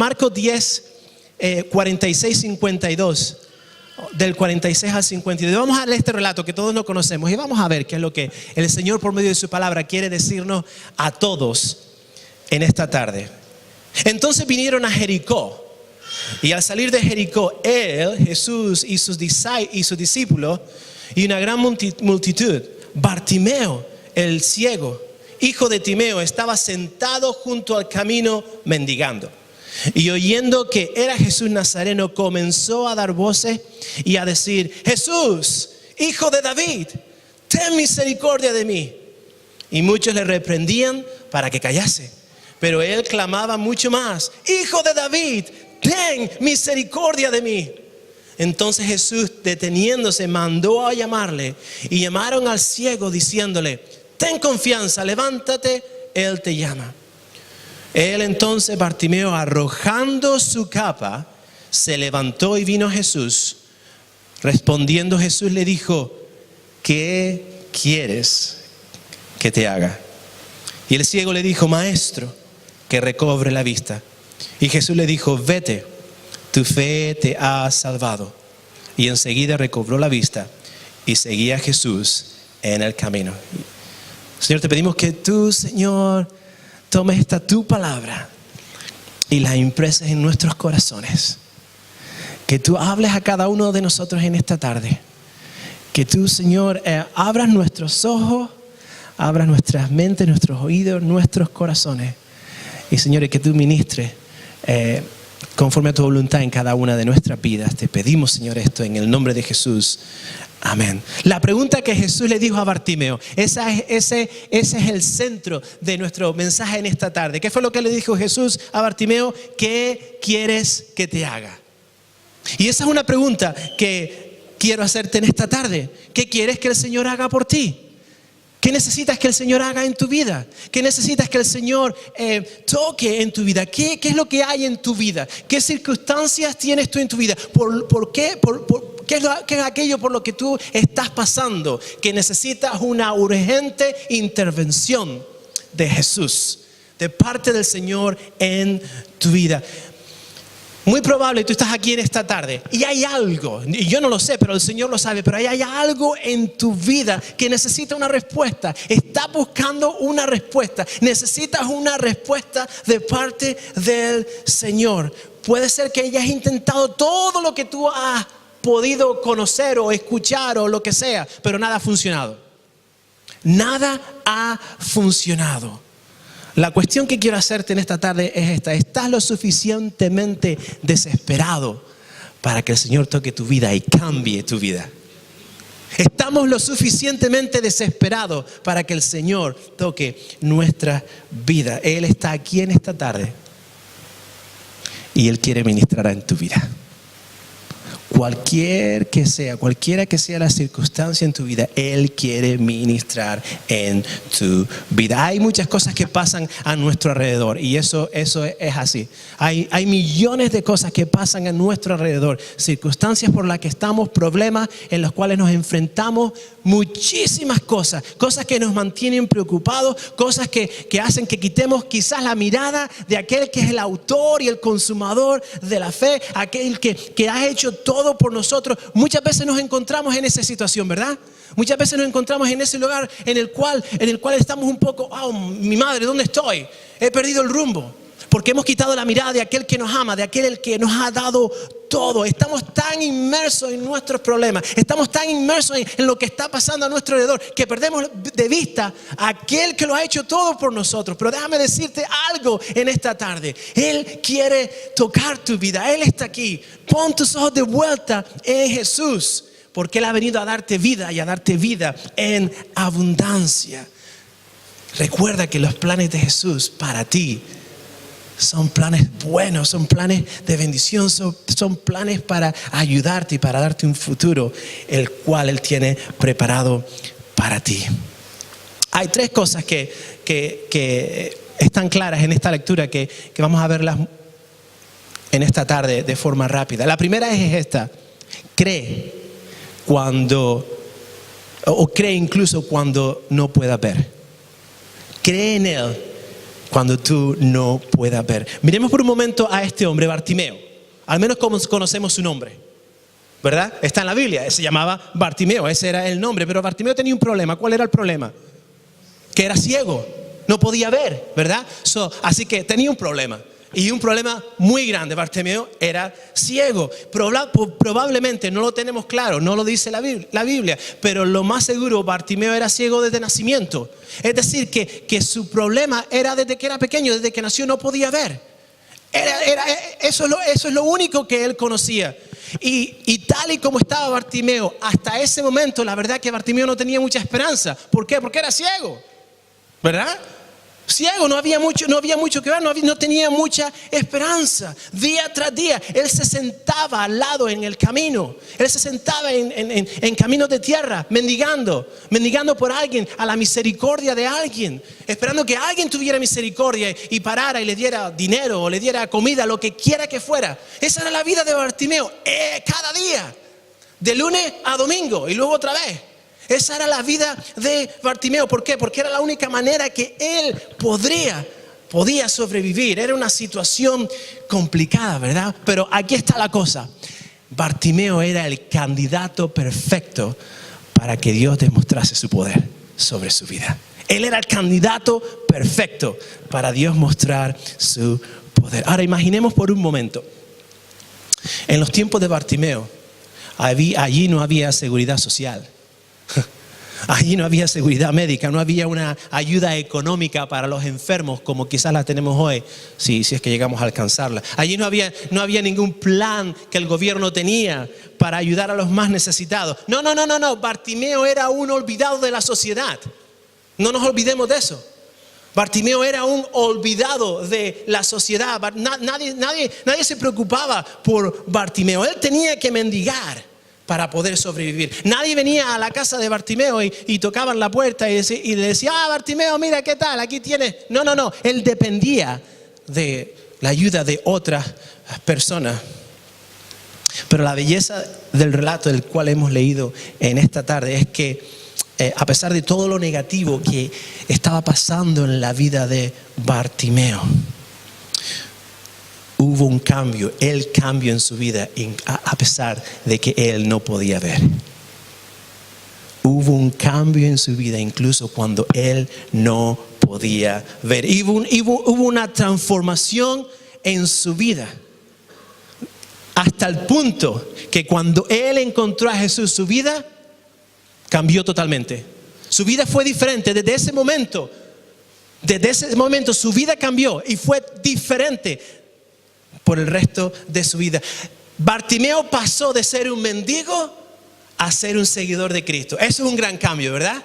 Marcos 10, 46, 52. Del 46 al 52. Vamos a leer este relato que todos lo conocemos y vamos a ver qué es lo que el Señor por medio de su palabra quiere decirnos a todos en esta tarde. Entonces vinieron a Jericó. Y al salir de Jericó, él, Jesús y sus discípulos y una gran multitud, Bartimeo, el ciego, hijo de Timeo, estaba sentado junto al camino mendigando. Y oyendo que era Jesús Nazareno, comenzó a dar voces y a decir: Jesús, hijo de David, ten misericordia de mí. Y muchos le reprendían para que callase. Pero él clamaba mucho más: Hijo de David, ten misericordia de mí. Entonces Jesús, deteniéndose, mandó a llamarle. Y llamaron al ciego diciéndole: ten confianza, levántate, él te llama. Él entonces, Bartimeo, arrojando su capa, se levantó y vino a Jesús. Respondiendo Jesús le dijo: ¿qué quieres que te haga? Y el ciego le dijo: Maestro, que recobre la vista. Y Jesús le dijo: vete, tu fe te ha salvado. Y enseguida recobró la vista y seguía a Jesús en el camino. Señor, te pedimos que tú, Señor, tomes esta tu palabra y la impreses en nuestros corazones. Que tú hables a cada uno de nosotros en esta tarde. Que tú, Señor, abras nuestros ojos, abras nuestras mentes, nuestros oídos, nuestros corazones. Y, Señor, que tú ministres conforme a tu voluntad en cada una de nuestras vidas. Te pedimos, Señor, esto en el nombre de Jesús. Amén. La pregunta que Jesús le dijo a Bartimeo, ese es el centro de nuestro mensaje en esta tarde. ¿Qué fue lo que le dijo Jesús a Bartimeo? ¿Qué quieres que te haga? Y esa es una pregunta que quiero hacerte en esta tarde. ¿Qué quieres que el Señor haga por ti? ¿Qué necesitas que el Señor haga en tu vida? ¿Qué necesitas que el Señor toque en tu vida? ¿Qué es lo que hay en tu vida? ¿Qué circunstancias tienes tú en tu vida? ¿Por qué? ¿Qué es aquello por lo que tú estás pasando? Que necesitas una urgente intervención de Jesús, de parte del Señor en tu vida. Muy probable tú estás aquí en esta tarde y hay algo, y yo no lo sé, pero el Señor lo sabe, pero hay algo en tu vida que necesita una respuesta. Estás buscando una respuesta, necesitas una respuesta de parte del Señor. Puede ser que hayas intentado todo lo que tú has podido conocer o escuchar o lo que sea, pero nada ha funcionado. Nada ha funcionado. La cuestión que quiero hacerte en esta tarde es esta: ¿estás lo suficientemente desesperado para que el Señor toque tu vida y cambie tu vida? ¿Estamos lo suficientemente desesperados para que el Señor toque nuestra vida? Él está aquí en esta tarde y Él quiere ministrar en tu vida. Cualquiera que sea la circunstancia en tu vida, Él quiere ministrar en tu vida. Hay muchas cosas que pasan a nuestro alrededor y eso es así. Hay millones de cosas que pasan a nuestro alrededor, circunstancias por las que estamos, problemas en los cuales nos enfrentamos, muchísimas cosas que nos mantienen preocupados, cosas que hacen que quitemos quizás la mirada de aquel que es el autor y el consumador de la fe, aquel que ha hecho todo por nosotros. Muchas veces nos encontramos en esa situación, ¿verdad? Muchas veces nos encontramos en ese lugar en el cual estamos un poco: oh, mi madre, ¿dónde estoy? He perdido el rumbo. Porque hemos quitado la mirada de aquel que nos ama, de aquel que nos ha dado todo. Estamos tan inmersos en nuestros problemas, estamos tan inmersos en lo que está pasando a nuestro alrededor, que perdemos de vista a aquel que lo ha hecho todo por nosotros. Pero déjame decirte algo en esta tarde: Él quiere tocar tu vida. Él está aquí. Pon tus ojos de vuelta en Jesús, porque Él ha venido a darte vida y a darte vida en abundancia. Recuerda que los planes de Jesús para ti son planes buenos, son planes de bendición, son planes para ayudarte y para darte un futuro, el cual Él tiene preparado para ti. Hay tres cosas que están claras en esta lectura que vamos a verlas en esta tarde de forma rápida. La primera es esta: cree incluso cuando no puedas ver. Cree en Él cuando tú no puedas ver. Miremos por un momento a este hombre, Bartimeo. Al menos como conocemos su nombre, ¿verdad? Está en la Biblia, se llamaba Bartimeo, ese era el nombre. Pero Bartimeo tenía un problema. ¿Cuál era el problema? Que era ciego, no podía ver, ¿verdad? Así que tenía un problema. Y un problema muy grande. Bartimeo era ciego. Probablemente no lo tenemos claro, no lo dice la Biblia, pero lo más seguro, Bartimeo era ciego desde nacimiento. Es decir, que su problema era desde que era pequeño, desde que nació no podía ver. Eso es lo único que él conocía. Y tal y como estaba Bartimeo, hasta ese momento, la verdad que Bartimeo no tenía mucha esperanza. ¿Por qué? Porque era ciego, ¿verdad? Ciego, no había mucho que ver, no tenía mucha esperanza. Día tras día, él se sentaba al lado en el camino. Él se sentaba en caminos de tierra, mendigando por alguien, a la misericordia de alguien, esperando que alguien tuviera misericordia y parara y le diera dinero o le diera comida, lo que quiera que fuera. Esa era la vida de Bartimeo, cada día, de lunes a domingo y luego otra vez. Esa era la vida de Bartimeo. ¿Por qué? Porque era la única manera que él podía sobrevivir. Era una situación complicada, ¿verdad? Pero aquí está la cosa. Bartimeo era el candidato perfecto para que Dios demostrase su poder sobre su vida. Él era el candidato perfecto para Dios mostrar su poder. Ahora imaginemos por un momento. En los tiempos de Bartimeo, allí no había seguridad social. Allí no había seguridad médica, no había una ayuda económica para los enfermos como quizás la tenemos hoy, si es que llegamos a alcanzarla. Allí no había ningún plan que el gobierno tenía para ayudar a los más necesitados. No. Bartimeo era un olvidado de la sociedad. No nos olvidemos de eso. Bartimeo era un olvidado de la sociedad. Nadie se preocupaba por Bartimeo. Él tenía que mendigar para poder sobrevivir. Nadie venía a la casa de Bartimeo y tocaban la puerta y le decía, Bartimeo, mira qué tal, aquí tienes. No. Él dependía de la ayuda de otras personas. Pero la belleza del relato del cual hemos leído en esta tarde es que a pesar de todo lo negativo que estaba pasando en la vida de Bartimeo, hubo un cambio, el cambio en su vida, a pesar de que él no podía ver. Hubo un cambio en su vida incluso cuando él no podía ver. Hubo una transformación en su vida. Hasta el punto que cuando él encontró a Jesús, su vida cambió totalmente. Su vida fue diferente desde ese momento. Desde ese momento su vida cambió y fue diferente por el resto de su vida. Bartimeo pasó de ser un mendigo a ser un seguidor de Cristo. Eso es un gran cambio, ¿verdad?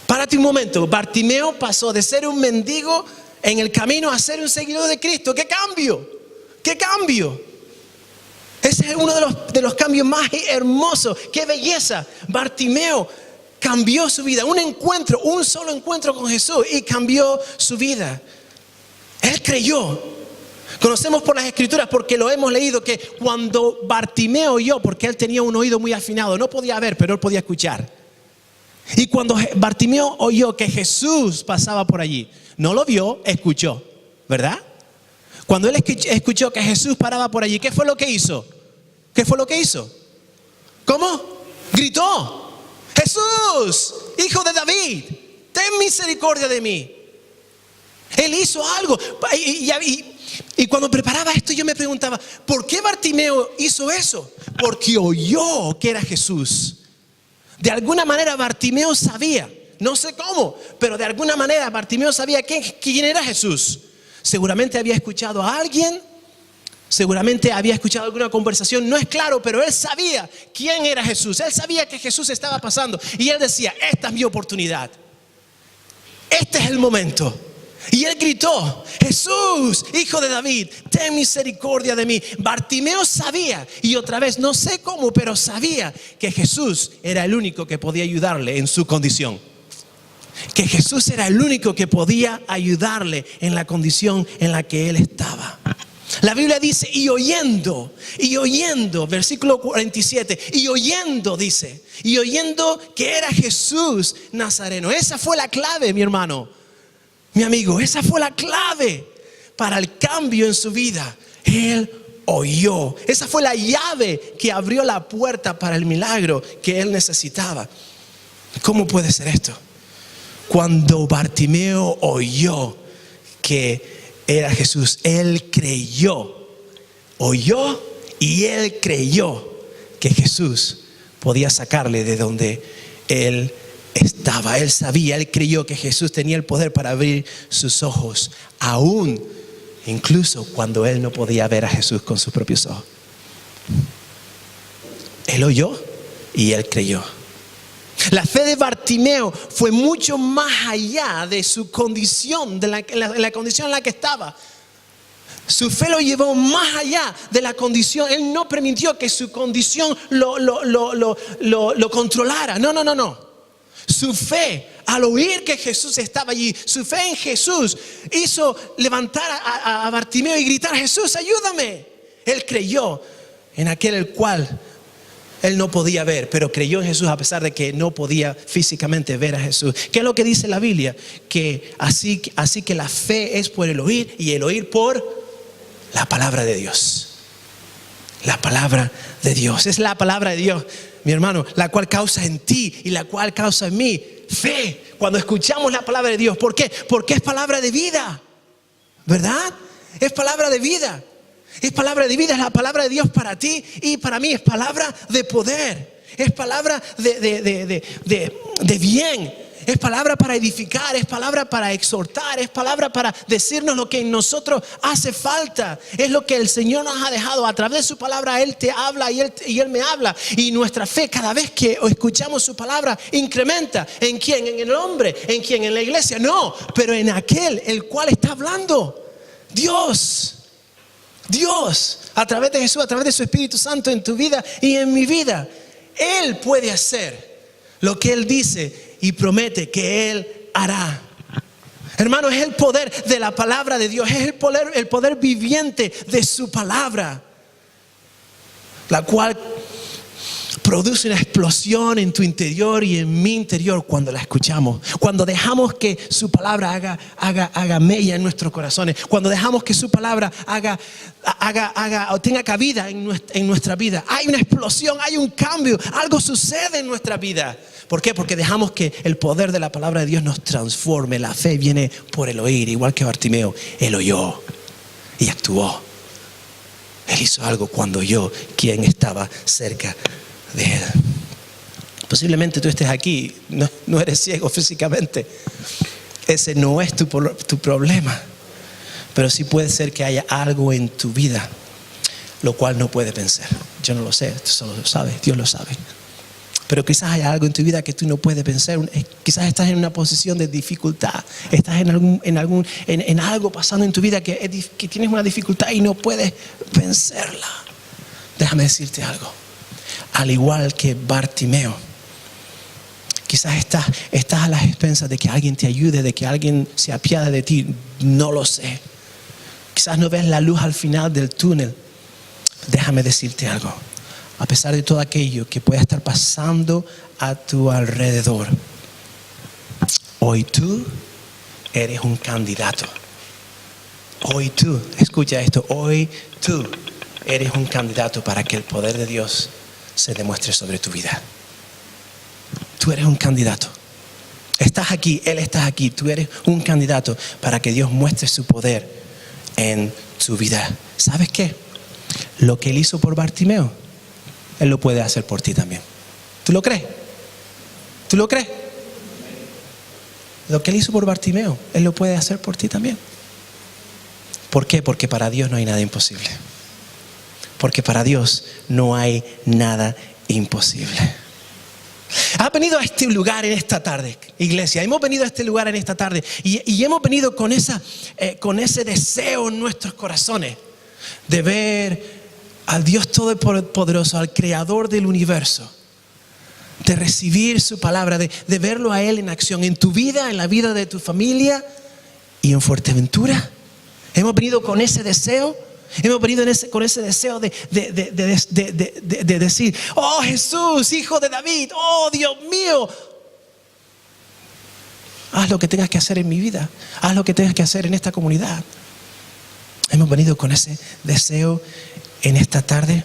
Párate un momento. Bartimeo pasó de ser un mendigo en el camino a ser un seguidor de Cristo. ¡Qué cambio! ¡Qué cambio! Ese es uno de los cambios más hermosos. ¡Qué belleza! Bartimeo cambió su vida. Un solo encuentro con Jesús y cambió su vida. Él creyó. Conocemos por las escrituras, porque lo hemos leído, que cuando Bartimeo oyó, porque él tenía un oído muy afinado, no podía ver, pero él podía escuchar. Y cuando Bartimeo oyó que Jesús pasaba por allí, no lo vio, escuchó, ¿verdad? Cuando él escuchó que Jesús paraba por allí, ¿qué fue lo que hizo? ¿Qué fue lo que hizo? ¿Cómo? Gritó: Jesús, hijo de David, ten misericordia de mí. Él hizo algo. Y cuando preparaba esto yo me preguntaba, ¿por qué Bartimeo hizo eso? Porque oyó que era Jesús. De alguna manera Bartimeo sabía, no sé cómo, pero de alguna manera Bartimeo sabía quién era Jesús. Seguramente había escuchado a alguien, seguramente había escuchado alguna conversación, no es claro, pero él sabía quién era Jesús. Él sabía que Jesús estaba pasando y él decía, esta es mi oportunidad, este es el momento. Y él gritó: Jesús, hijo de David, ten misericordia de mí. Bartimeo sabía, y otra vez no sé cómo, pero sabía que Jesús era el único que podía ayudarle en su condición. Que Jesús era el único que podía ayudarle en la condición en la que él estaba. La Biblia dice, y oyendo, versículo 47, y oyendo que era Jesús Nazareno. Esa fue la clave, mi hermano. Mi amigo, esa fue la clave para el cambio en su vida. Él oyó. Esa fue la llave que abrió la puerta para el milagro que él necesitaba. ¿Cómo puede ser esto? Cuando Bartimeo oyó que era Jesús, él creyó. Oyó y él creyó que Jesús podía sacarle de donde él estaba. Él sabía, él creyó que Jesús tenía el poder para abrir sus ojos, aún incluso cuando él no podía ver a Jesús con sus propios ojos. Él oyó y él creyó. La fe de Bartimeo fue mucho más allá de su condición, de la condición en la que estaba. Su fe lo llevó más allá de la condición. Él no permitió que su condición lo controlara. No. Su fe, al oír que Jesús estaba allí, su fe en Jesús hizo levantar a Bartimeo y gritar: Jesús, ayúdame. Él creyó en aquel el cual él no podía ver, pero creyó en Jesús a pesar de que no podía físicamente ver a Jesús. ¿Qué es lo que dice la Biblia? Que así que la fe es por el oír y el oír por la palabra de Dios. La palabra de Dios. Es la palabra de Dios, mi hermano, la cual causa en ti y la cual causa en mí fe. Cuando escuchamos la palabra de Dios. ¿Por qué? Porque es palabra de vida, ¿verdad? Es palabra de vida. Es palabra de vida, es la palabra de Dios para ti y para mí. Es palabra de poder. Es palabra de bien. Es palabra para edificar, es palabra para exhortar, es palabra para decirnos lo que en nosotros hace falta. Es lo que el Señor nos ha dejado. A través de su palabra Él te habla y Él me habla. Y nuestra fe, cada vez que escuchamos su palabra, incrementa. ¿En quién? ¿En el hombre? ¿En quién? ¿En la iglesia? No, pero en aquel el cual está hablando. Dios, a través de Jesús, a través de su Espíritu Santo en tu vida y en mi vida. Él puede hacer lo que Él dice y promete que Él hará. Hermano, es el poder de la palabra de Dios. Es el poder viviente de su palabra, la cual produce una explosión en tu interior y en mi interior cuando la escuchamos. Cuando dejamos que su palabra haga mella en nuestros corazones. Cuando dejamos que su palabra o tenga cabida en nuestra vida. Hay una explosión, hay un cambio. Algo sucede en nuestra vida. ¿Por qué? Porque dejamos que el poder de la palabra de Dios nos transforme. La fe viene por el oír, igual que Bartimeo. Él oyó y actuó. Él hizo algo cuando oyó quién estaba cerca de él. Posiblemente tú estés aquí, no eres ciego físicamente. Ese no es tu problema. Pero sí puede ser que haya algo en tu vida lo cual no puedes vencer. Yo no lo sé, tú solo lo sabes, Dios lo sabe. Pero quizás haya algo en tu vida que tú no puedes vencer. Quizás estás en una posición de dificultad. Estás en algo pasando en tu vida que tienes una dificultad y no puedes vencerla. Déjame decirte algo. Al igual que Bartimeo, quizás estás a las expensas de que alguien te ayude, de que alguien se apiade de ti. No lo sé. Quizás no ves la luz al final del túnel. Déjame decirte algo. A pesar de todo aquello que pueda estar pasando a tu alrededor, hoy tú eres un candidato. Hoy tú, escucha esto, hoy tú eres un candidato para que el poder de Dios se demuestre sobre tu vida. Tú eres un candidato. Estás aquí, Él está aquí. Tú eres un candidato para que Dios muestre su poder en tu vida. ¿Sabes qué? Lo que Él hizo por Bartimeo, Él lo puede hacer por ti también. ¿Tú lo crees? ¿Tú lo crees? Lo que Él hizo por Bartimeo, Él lo puede hacer por ti también. ¿Por qué? Porque para Dios no hay nada imposible. Porque para Dios no hay nada imposible. Has venido a este lugar en esta tarde, iglesia. Hemos venido a este lugar en esta tarde y hemos venido con ese deseo en nuestros corazones de ver al Dios Todopoderoso, al Creador del universo, de recibir su palabra, de verlo a Él en acción en tu vida, en la vida de tu familia y en Fuerteventura. Hemos venido con ese deseo. Hemos venido con ese deseo de decir: oh Jesús, hijo de David, oh Dios mío, Haz lo que tengas que hacer en mi vida. Haz lo que tengas que hacer en esta comunidad. Hemos venido con ese deseo en esta tarde.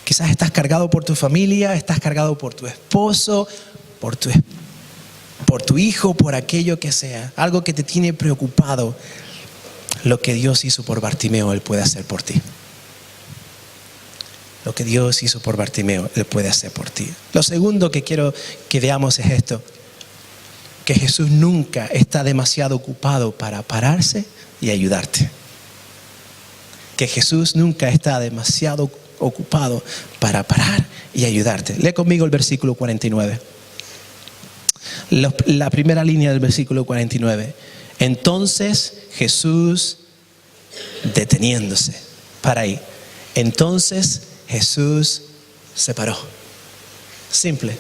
Quizás estás cargado por tu familia, estás cargado por tu esposo, por tu hijo, por aquello que sea. Algo que te tiene preocupado. Lo que Dios hizo por Bartimeo, Él puede hacer por ti. Lo que Dios hizo por Bartimeo, Él puede hacer por ti. Lo segundo que quiero que veamos es esto. Que Jesús nunca está demasiado ocupado para pararse y ayudarte. Que Jesús nunca está demasiado ocupado para parar y ayudarte. Lee conmigo el versículo 49. La primera línea del versículo 49. Entonces Jesús, deteniéndose, para ahí. Entonces Jesús se paró. Simple.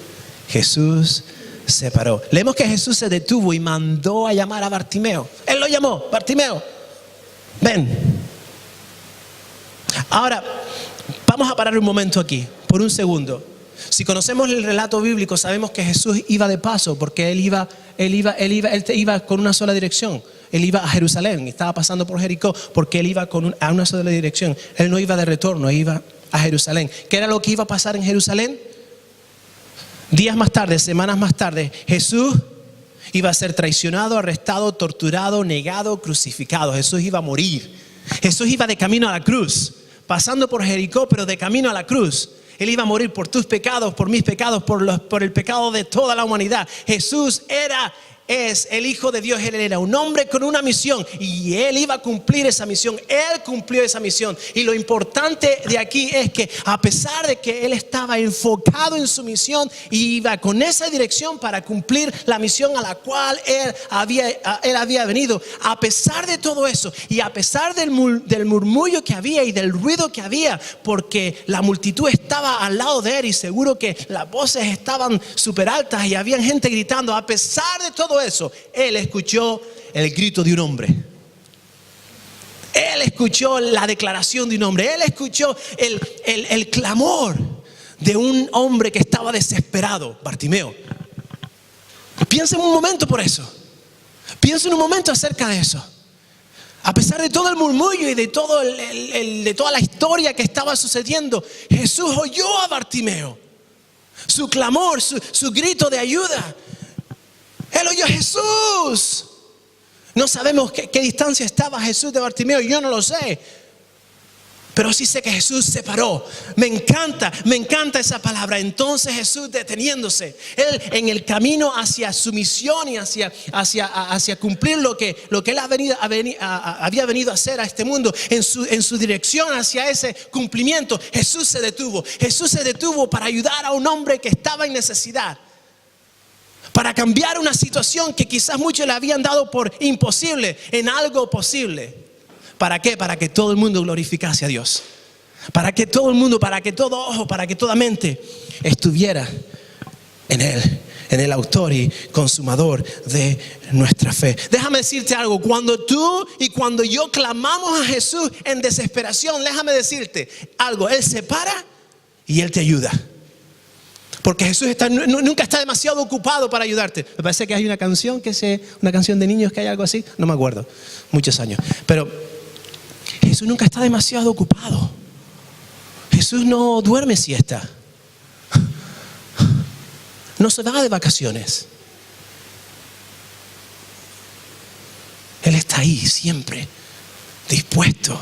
Jesús se paró. Leemos que Jesús se detuvo y mandó a llamar a Bartimeo. Él lo llamó. Bartimeo, ven. Ahora, vamos a parar un momento aquí, por un segundo. Si conocemos el relato bíblico, sabemos que Jesús iba de paso, porque él iba con una sola dirección. Él iba a Jerusalén, estaba pasando por Jericó, porque él iba a una sola dirección. Él no iba de retorno, iba a Jerusalén. ¿Qué era lo que iba a pasar en Jerusalén? Días más tarde, semanas más tarde, Jesús iba a ser traicionado, arrestado, torturado, negado, crucificado. Jesús iba a morir. Jesús iba de camino a la cruz, pasando por Jericó, pero de camino a la cruz. Él iba a morir por tus pecados, por mis pecados, por el pecado de toda la humanidad. Jesús es el Hijo de Dios. Él era un hombre con una misión y Él iba a cumplir esa misión. Él cumplió esa misión. Y lo importante de aquí es que a pesar de que Él estaba enfocado en su misión y iba con esa dirección para cumplir la misión a la cual Él había venido, a pesar de todo eso y a pesar del murmullo que había y del ruido que había, porque la multitud estaba al lado de Él y seguro que las voces estaban súper altas y había gente gritando, a pesar de todo eso, Él escuchó el grito de un hombre. Él escuchó la declaración de un hombre. Él escuchó el clamor de un hombre que estaba desesperado, Bartimeo. Piensa en un momento por eso. Piensa en un momento acerca de eso. A pesar de todo el murmullo y de todo de toda la historia que estaba sucediendo, Jesús oyó a Bartimeo. Su clamor, su grito de ayuda. Él oyó a Jesús. No sabemos qué distancia estaba Jesús de Bartimeo. Yo no lo sé. Pero sí sé que Jesús se paró. Me encanta esa palabra. Entonces Jesús deteniéndose. Él en el camino hacia su misión y hacia cumplir lo que Él había venido a hacer a este mundo. En su dirección hacia ese cumplimiento, Jesús se detuvo. Jesús se detuvo para ayudar a un hombre que estaba en necesidad. Para cambiar una situación que quizás muchos le habían dado por imposible en algo posible. ¿Para qué? Para que todo el mundo glorificase a Dios. Para que todo el mundo, para que todo ojo, para que toda mente estuviera en Él, en el autor y consumador de nuestra fe. Déjame decirte algo, cuando tú y cuando yo clamamos a Jesús en desesperación, déjame decirte algo, Él se para y Él te ayuda. Porque Jesús nunca está demasiado ocupado para ayudarte. Me parece que hay una canción una canción de niños que hay algo así. No me acuerdo, muchos años. Pero Jesús nunca está demasiado ocupado. Jesús no duerme siesta. No se va de vacaciones. Él está ahí siempre, dispuesto.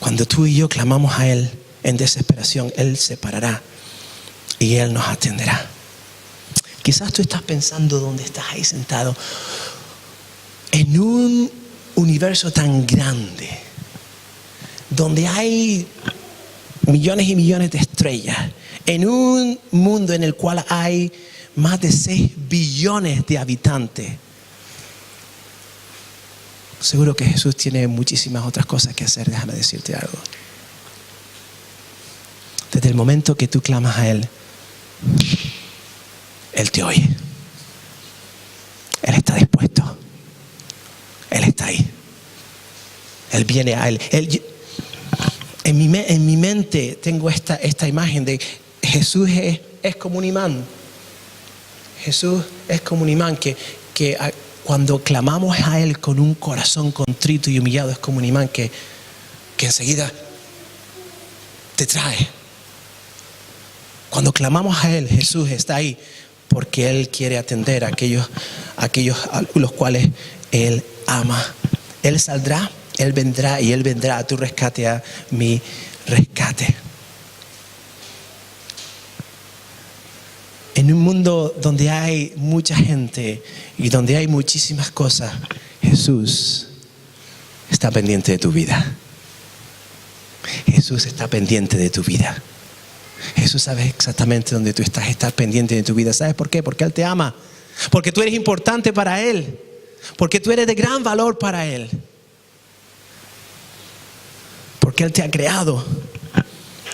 Cuando tú y yo clamamos a Él en desesperación, Él se parará. Y Él nos atenderá. Quizás tú estás pensando donde estás ahí sentado, en un universo tan grande, donde hay millones y millones de estrellas, en un mundo en el cual hay más de 6 billones de habitantes. Seguro que Jesús tiene muchísimas otras cosas que hacer. Déjame decirte algo. Desde el momento que tú clamas a Él, Él te oye. Él está dispuesto. Él está ahí. Él viene a Él. En mi mente tengo esta imagen de Jesús es como un imán. Jesús es como un imán que cuando clamamos a Él con un corazón contrito y humillado, es como un imán que enseguida te trae. Cuando clamamos a Él, Jesús está ahí porque Él quiere atender a aquellos a los cuales Él ama. Él saldrá, Él vendrá y Él vendrá a tu rescate, a mi rescate. En un mundo donde hay mucha gente y donde hay muchísimas cosas, Jesús está pendiente de tu vida. Jesús está pendiente de tu vida. Jesús sabe exactamente dónde tú estás, está pendiente de tu vida. ¿Sabes por qué? Porque Él te ama. Porque tú eres importante para Él. Porque tú eres de gran valor para Él. Porque Él te ha creado.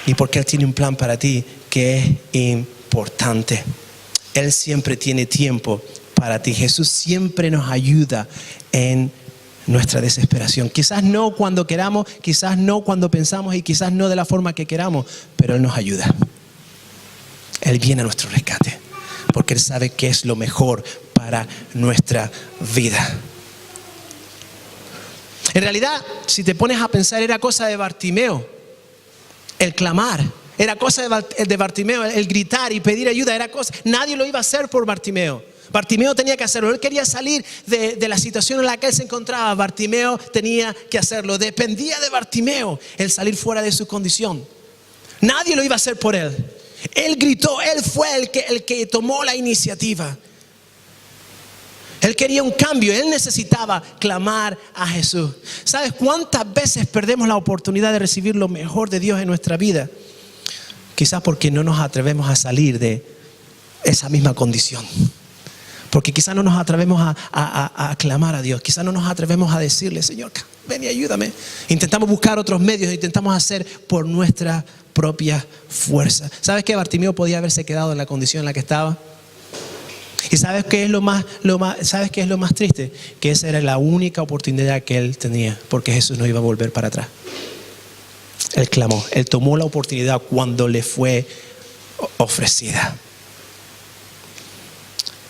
Y porque Él tiene un plan para ti que es importante. Él siempre tiene tiempo para ti. Jesús siempre nos ayuda en nuestra desesperación. Quizás no cuando queramos, quizás no cuando pensamos y quizás no de la forma que queramos, pero Él nos ayuda. Él viene a nuestro rescate porque Él sabe que es lo mejor para nuestra vida. En realidad, si te pones a pensar, era cosa de Bartimeo el clamar. Era cosa de Bartimeo el gritar y pedir ayuda. Era cosa, nadie lo iba a hacer por Bartimeo. Bartimeo tenía que hacerlo. Él quería salir de la situación en la que él se encontraba. Bartimeo tenía que hacerlo. Dependía de Bartimeo el salir fuera de su condición. Nadie lo iba a hacer por él. Él gritó, él fue el que tomó la iniciativa. Él quería un cambio, él necesitaba clamar a Jesús. ¿Sabes cuántas veces perdemos la oportunidad de recibir lo mejor de Dios en nuestra vida? Quizás porque no nos atrevemos a salir de esa misma condición. Porque quizás no nos atrevemos a clamar a Dios. Quizás no nos atrevemos a decirle, Señor, ven y ayúdame. Intentamos buscar otros medios, intentamos hacer por nuestra propia fuerza. ¿Sabes que Bartimeo podía haberse quedado en la condición en la que estaba? ¿Y sabes qué es sabes qué es lo más triste? Que esa era la única oportunidad que él tenía, porque Jesús no iba a volver para atrás. Él clamó, él tomó la oportunidad cuando le fue ofrecida.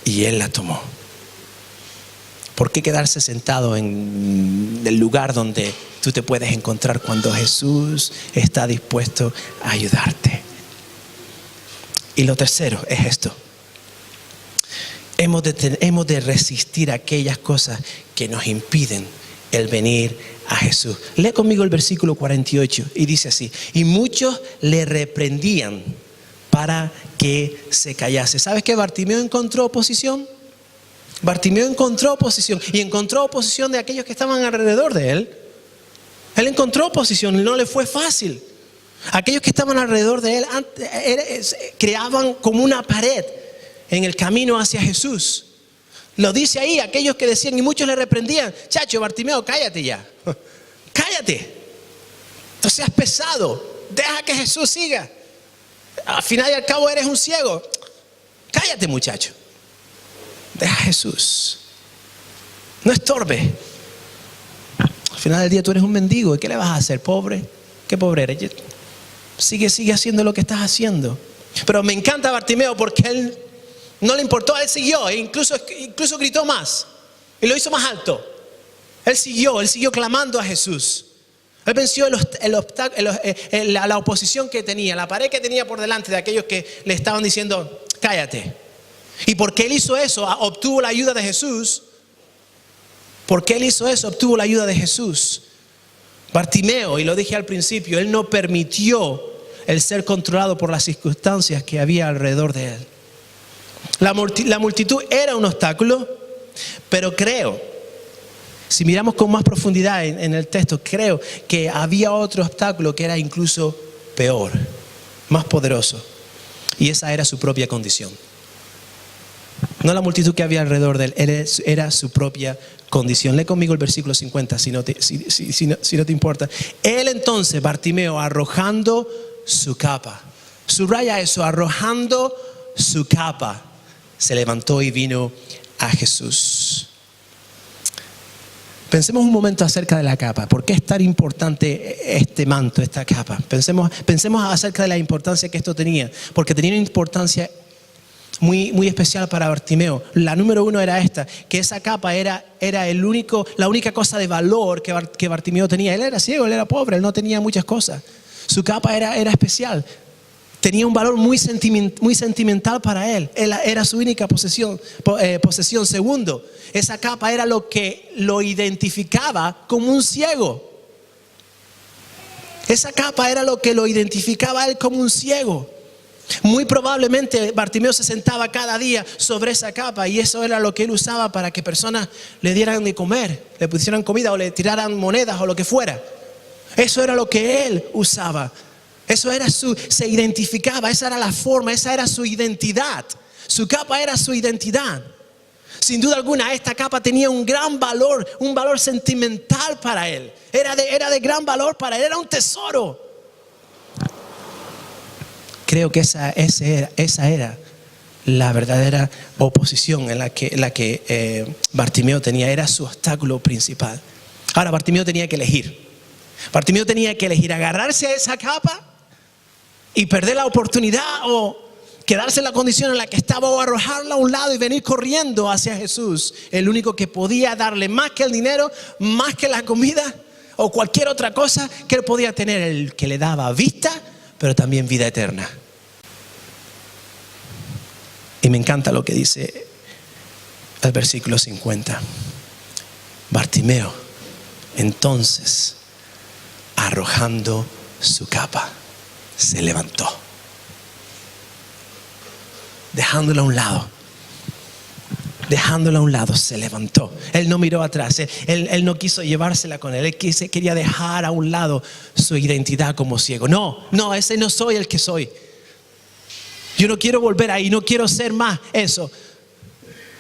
Y él la tomó. ¿Por qué quedarse sentado en el lugar donde tú te puedes encontrar cuando Jesús está dispuesto a ayudarte? Y lo tercero es esto. Hemos de resistir aquellas cosas que nos impiden el venir a Jesús. Lee conmigo el versículo 48 y dice así: y muchos le reprendían para que se callase. ¿Sabes que Bartimeo encontró oposición? Bartimeo encontró oposición y encontró oposición de aquellos que estaban alrededor de él. Él encontró oposición y no le fue fácil. Aquellos que estaban alrededor de él creaban como una pared en el camino hacia Jesús. Lo dice ahí, aquellos que decían, y muchos le reprendían: chacho, Bartimeo, cállate ya. Cállate. No seas pesado. Deja que Jesús siga. Al final y al cabo eres un ciego. Cállate, muchacho. Deja a Jesús. No estorbe. Al final del día tú eres un mendigo. ¿Y qué le vas a hacer, pobre? ¿Qué pobre eres? Sigue haciendo lo que estás haciendo. Pero me encanta Bartimeo porque él no le importó, él siguió, e incluso gritó más y lo hizo más alto. Él siguió clamando a Jesús. Él venció la oposición que tenía, la pared que tenía por delante de aquellos que le estaban diciendo: cállate. Y porque él hizo eso, obtuvo la ayuda de Jesús. Porque él hizo eso, obtuvo la ayuda de Jesús. Bartimeo, y lo dije al principio, él no permitió el ser controlado por las circunstancias que había alrededor de él. La multitud era un obstáculo, pero creo, si miramos con más profundidad en el texto, creo que había otro obstáculo que era incluso peor, más poderoso, y esa era su propia condición. No la multitud que había alrededor de él, era su propia condición. Lee conmigo el versículo 50 si no te importa. Él entonces, Bartimeo, arrojando su capa, subraya eso, arrojando su capa, se levantó y vino a Jesús. Pensemos un momento acerca de la capa. ¿Por qué es tan importante este manto, esta capa? Pensemos acerca de la importancia que esto tenía. Porque tenía una importancia muy especial para Bartimeo. La número 1 era esta, que esa capa era la única cosa de valor que Bartimeo tenía. Él era ciego, él era pobre, él no tenía muchas cosas. Su capa era especial. Tenía un valor muy sentimental para él. Era su única posesión. Segundo, esa capa era lo que lo identificaba como un ciego. Esa capa era lo que lo identificaba a él como un ciego. Muy probablemente Bartimeo se sentaba cada día sobre esa capa y eso era lo que él usaba para que personas le dieran de comer, le pusieran comida o le tiraran monedas o lo que fuera. Eso era lo que él usaba. Eso era se identificaba, esa era la forma, esa era su identidad. Su capa era su identidad. Sin duda alguna, esta capa tenía un gran valor, un valor sentimental para él. Era de gran valor para él, era un tesoro. Creo que esa era la verdadera oposición en la que Bartimeo tenía. Era su obstáculo principal. Ahora, Bartimeo tenía que elegir. Bartimeo tenía que elegir agarrarse a esa capa y perder la oportunidad, o quedarse en la condición en la que estaba, o arrojarla a un lado y venir corriendo hacia Jesús, el único que podía darle más que el dinero, más que la comida o cualquier otra cosa que él podía tener, el que le daba vista, pero también vida eterna. Y me encanta lo que dice el versículo 50. Bartimeo, entonces, arrojando su capa, se levantó, dejándola a un lado. Dejándola a un lado, se levantó. Él no miró atrás. Él no quiso llevársela con él. Él quería dejar a un lado su identidad como ciego. No, ese no soy el que soy. Yo no quiero volver ahí, no quiero ser más eso.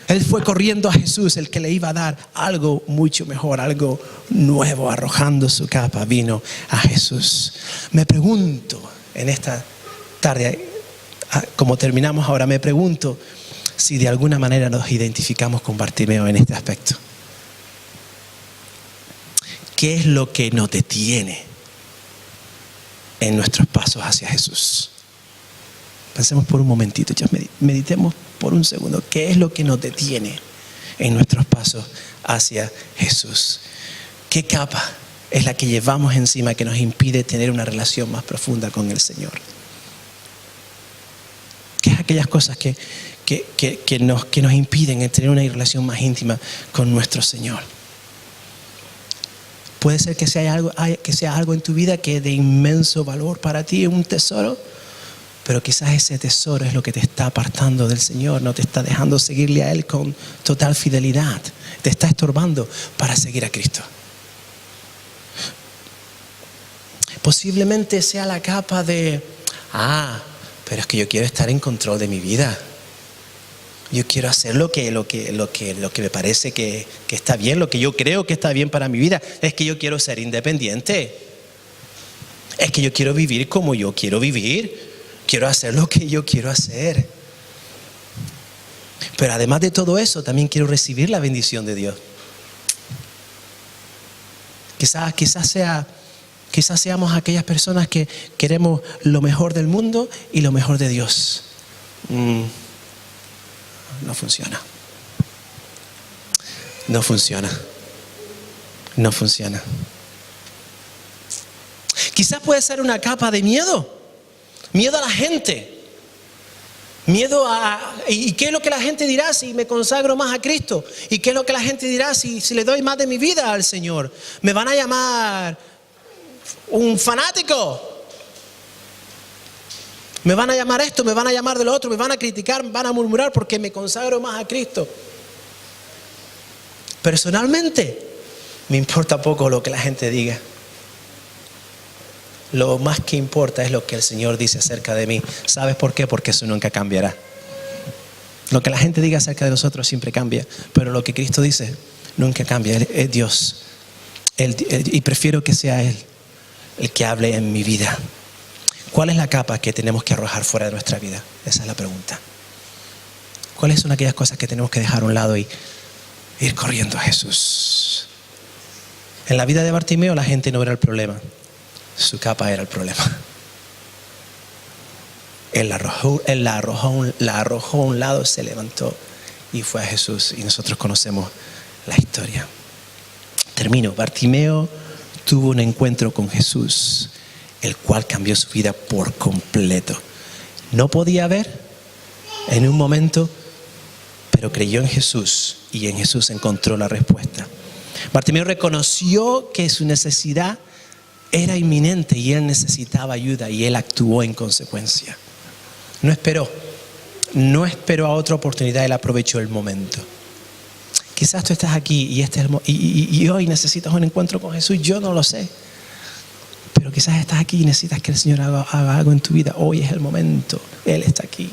Él fue corriendo a Jesús, el que le iba a dar algo mucho mejor, algo nuevo. Arrojando su capa, vino a Jesús. Me pregunto en esta tarde, como terminamos ahora, me pregunto si de alguna manera nos identificamos con Bartimeo en este aspecto. ¿Qué es lo que nos detiene en nuestros pasos hacia Jesús? Pensemos por un momentito, ya meditemos por un segundo. ¿Qué es lo que nos detiene en nuestros pasos hacia Jesús? ¿Qué capa es la que llevamos encima que nos impide tener una relación más profunda con el Señor? ¿Qué es aquellas cosas que nos impiden tener una relación más íntima con nuestro Señor? Puede ser que sea algo en tu vida que es de inmenso valor para ti, un tesoro, pero quizás ese tesoro es lo que te está apartando del Señor, no te está dejando seguirle a Él con total fidelidad, te está estorbando para seguir a Cristo. Posiblemente sea la capa de, pero es que yo quiero estar en control de mi vida. Yo quiero hacer lo que me parece que está bien, lo que yo creo que está bien para mi vida. Es que yo quiero ser independiente. Es que yo quiero vivir como yo quiero vivir. Quiero hacer lo que yo quiero hacer. Pero además de todo eso, también quiero recibir la bendición de Dios. Quizás seamos aquellas personas que queremos lo mejor del mundo y lo mejor de Dios. No funciona. No funciona. No funciona. Quizás puede ser una capa de miedo. Miedo a la gente. Miedo a... ¿Y qué es lo que la gente dirá si me consagro más a Cristo? ¿Y qué es lo que la gente dirá si le doy más de mi vida al Señor? ¿Me van a llamar un fanático? Me van a llamar esto, me van a llamar de lo otro, me van a criticar, me van a murmurar porque me consagro más a Cristo. Personalmente, me importa poco lo que la gente diga. Lo más que importa es lo que el Señor dice acerca de mí. ¿Sabes por qué? Porque eso nunca cambiará. Lo que la gente diga acerca de nosotros siempre cambia, pero lo que Cristo dice nunca cambia. Él es Dios. Y prefiero que sea Él el que hable en mi vida. ¿Cuál es la capa que tenemos que arrojar fuera de nuestra vida? Esa es la pregunta. ¿Cuáles son aquellas cosas que tenemos que dejar a un lado y ir corriendo a Jesús? En la vida de Bartimeo la gente no era el problema. Su capa era el problema. Él la arrojó a un lado, se levantó y fue a Jesús. Y nosotros conocemos la historia. Termino. Bartimeo tuvo un encuentro con Jesús, el cual cambió su vida por completo. No podía ver en un momento, pero creyó en Jesús y en Jesús encontró la respuesta. Bartimeo reconoció que su necesidad era inminente y él necesitaba ayuda y él actuó en consecuencia. No esperó a otra oportunidad, él aprovechó el momento. Quizás tú estás aquí y hoy necesitas un encuentro con Jesús, yo no lo sé. Pero quizás estás aquí y necesitas que el Señor haga algo en tu vida. Hoy es el momento, Él está aquí.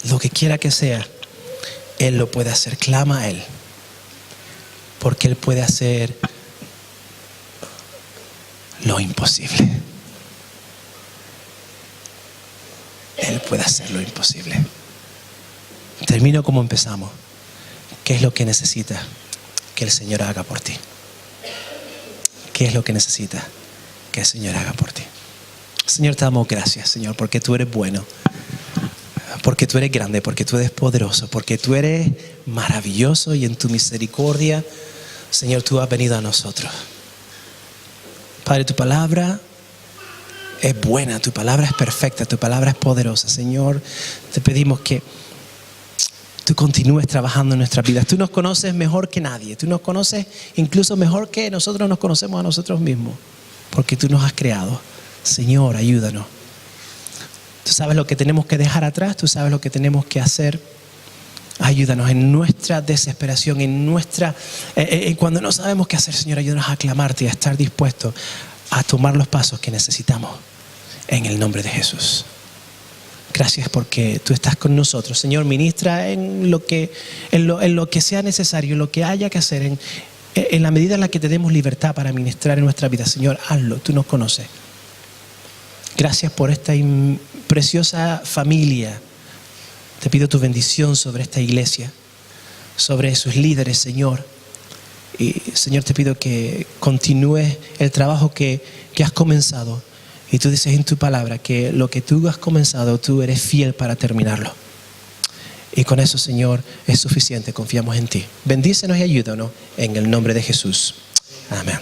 Lo que quiera que sea, Él lo puede hacer. Clama a Él, porque Él puede hacer lo imposible. Él puede hacer lo imposible. Termino como empezamos. ¿Qué es lo que necesita que el Señor haga por ti? ¿Qué es lo que necesita que el Señor haga por ti? Señor, te damos gracias, Señor, porque tú eres bueno, porque tú eres grande, porque tú eres poderoso, porque tú eres maravilloso y en tu misericordia, Señor, tú has venido a nosotros. Padre, tu palabra es buena, tu palabra es perfecta, tu palabra es poderosa. Señor, te pedimos que tú continúes trabajando en nuestras vidas. Tú nos conoces mejor que nadie. Tú nos conoces incluso mejor que nosotros nos conocemos a nosotros mismos, porque tú nos has creado. Señor, ayúdanos. Tú sabes lo que tenemos que dejar atrás. Tú sabes lo que tenemos que hacer. Ayúdanos en nuestra desesperación, cuando no sabemos qué hacer. Señor, ayúdanos a clamarte y a estar dispuestos a tomar los pasos que necesitamos en el nombre de Jesús. Gracias porque tú estás con nosotros. Señor, ministra en lo que sea necesario, en lo que haya que hacer, en la medida en la que te demos libertad para ministrar en nuestra vida. Señor, hazlo, tú nos conoces. Gracias por esta preciosa familia. Te pido tu bendición sobre esta iglesia, sobre sus líderes, Señor. Y Señor, te pido que continúes el trabajo que has comenzado. Y tú dices en tu palabra que lo que tú has comenzado, tú eres fiel para terminarlo. Y con eso, Señor, es suficiente. Confiamos en ti. Bendícenos y ayúdanos en el nombre de Jesús. Amén.